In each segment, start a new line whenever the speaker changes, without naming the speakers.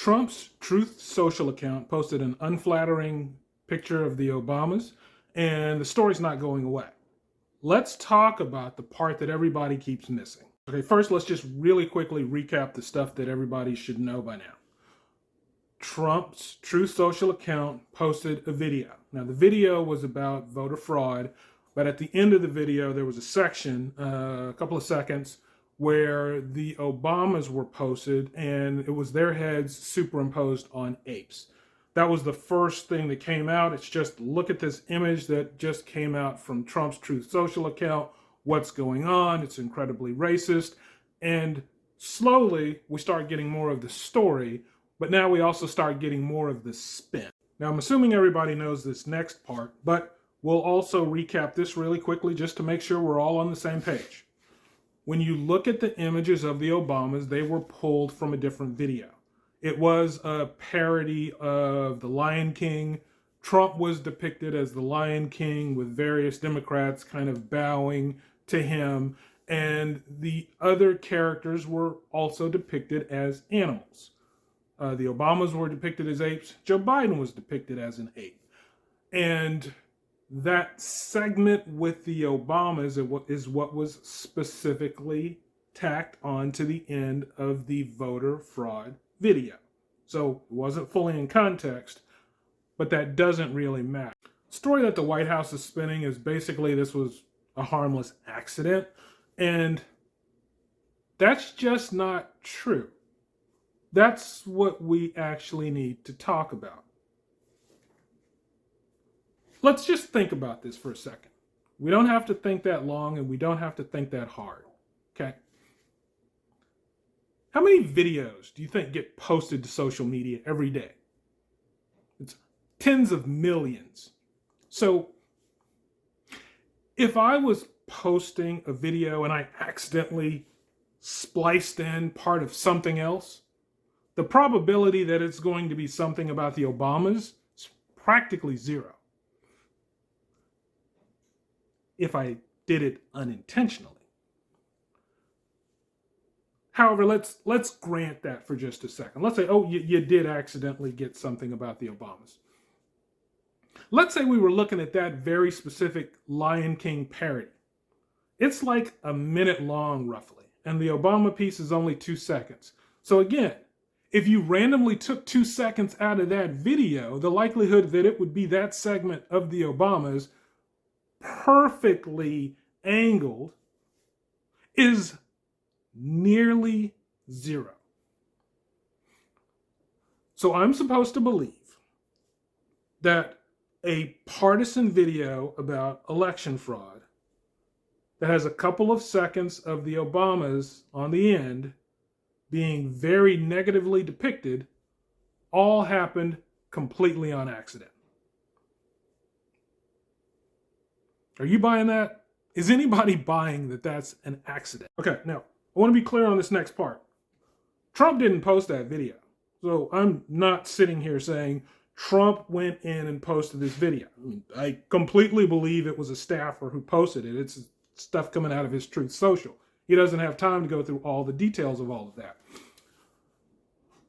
Trump's Truth Social account posted an unflattering picture of the Obamas, and the story's not going away. Let's talk about the part that everybody keeps missing. Okay, first, let's just really quickly recap the stuff that everybody should know by now. Trump's Truth Social account posted a video. Now, the video was about voter fraud, but at the end of the video, there was a section, a couple of seconds, where the Obamas were posted, and it was their heads superimposed on apes. That was the first thing that came out. It's just, look at this image that just came out from Trump's Truth Social account. What's going on? It's incredibly racist. And slowly, we start getting more of the story, but now we also start getting more of the spin. Now, I'm assuming everybody knows this next part, but we'll also recap this really quickly just to make sure we're all on the same page. When you look at the images of the Obamas, they were pulled from a different video. It was a parody of The Lion King. Trump was depicted as the Lion King with various Democrats kind of bowing to him, and the other characters were also depicted as animals. The Obamas were depicted as apes. Joe Biden was depicted as an ape. And that segment with the Obamas is what was specifically tacked on to the end of the voter fraud video. So it wasn't fully in context, but that doesn't really matter. The story that the White House is spinning is basically this was a harmless accident, and that's just not true. That's what we actually need to talk about. Let's just think about this for a second. We don't have to think that long, and we don't have to think that hard, okay? How many videos do you think get posted to social media every day? It's tens of millions. So if I was posting a video and I accidentally spliced in part of something else, the probability that it's going to be something about the Obamas is practically zero. If I did it unintentionally. However, let's grant that for just a second. Let's say, oh, you did accidentally get something about the Obamas. Let's say we were looking at that very specific Lion King parody. It's like a minute long, roughly, and the Obama piece is only 2 seconds. So again, if you randomly took 2 seconds out of that video, the likelihood that it would be that segment of the Obamas perfectly angled is nearly zero. So I'm supposed to believe that a partisan video about election fraud that has a couple of seconds of the Obamas on the end being very negatively depicted all happened completely on accident. Are you buying that? Is anybody buying that that's an accident? Okay, now, I want to be clear on this next part. Trump didn't post that video. So I'm not sitting here saying Trump went in and posted this video. I completely believe it was a staffer who posted it. It's stuff coming out of his Truth Social. He doesn't have time to go through all the details of all of that.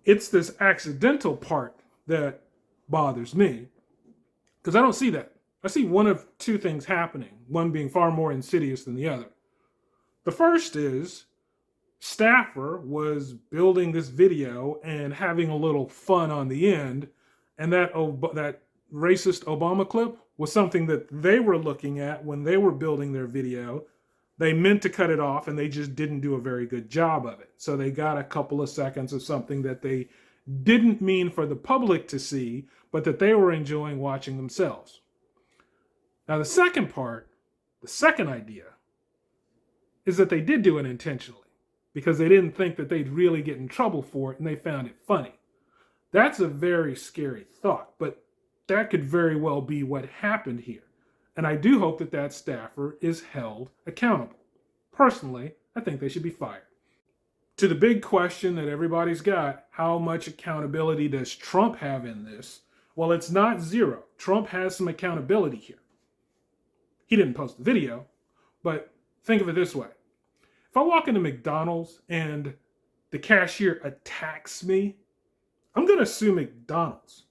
It's this accidental part that bothers me, because I don't see that. I see one of two things happening, one being far more insidious than the other. The first is staffer was building this video and having a little fun on the end, and that racist Obama clip was something that they were looking at when they were building their video. They meant to cut it off, and they just didn't do a very good job of it. So they got a couple of seconds of something that they didn't mean for the public to see, but that they were enjoying watching themselves. Now, the second part, the second idea, is that they did do it intentionally because they didn't think that they'd really get in trouble for it, and they found it funny. That's a very scary thought, but that could very well be what happened here. And I do hope that that staffer is held accountable. Personally, I think they should be fired. To the big question that everybody's got, how much accountability does Trump have in this? Well, it's not zero. Trump has some accountability here. He didn't post the video, but think of it this way. If I walk into McDonald's and the cashier attacks me, I'm going to sue McDonald's.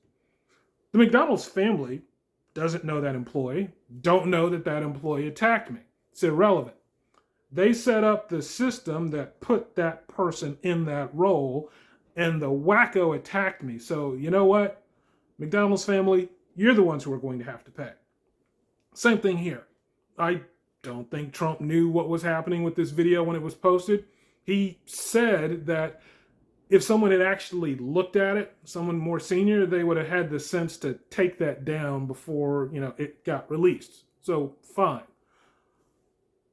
The McDonald's family doesn't know that employee, don't know that that employee attacked me. It's irrelevant. They set up the system that put that person in that role, and the wacko attacked me. So, you know what? McDonald's family, you're the ones who are going to have to pay. Same thing here. I don't think Trump knew what was happening with this video when it was posted. He said that if someone had actually looked at it, someone more senior, they would have had the sense to take that down before, it got released. So fine.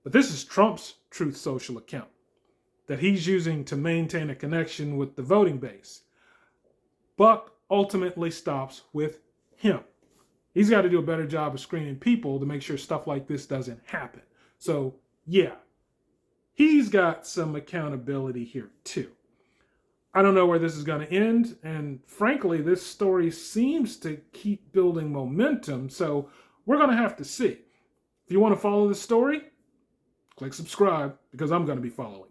But this is Trump's Truth Social account that he's using to maintain a connection with the voting base. Buck ultimately stops with him. He's got to do a better job of screening people to make sure stuff like this doesn't happen. So yeah, he's got some accountability here too. I don't know where this is going to end, and frankly, this story seems to keep building momentum, so we're going to have to see. If you want to follow the story, click subscribe, because I'm going to be following it.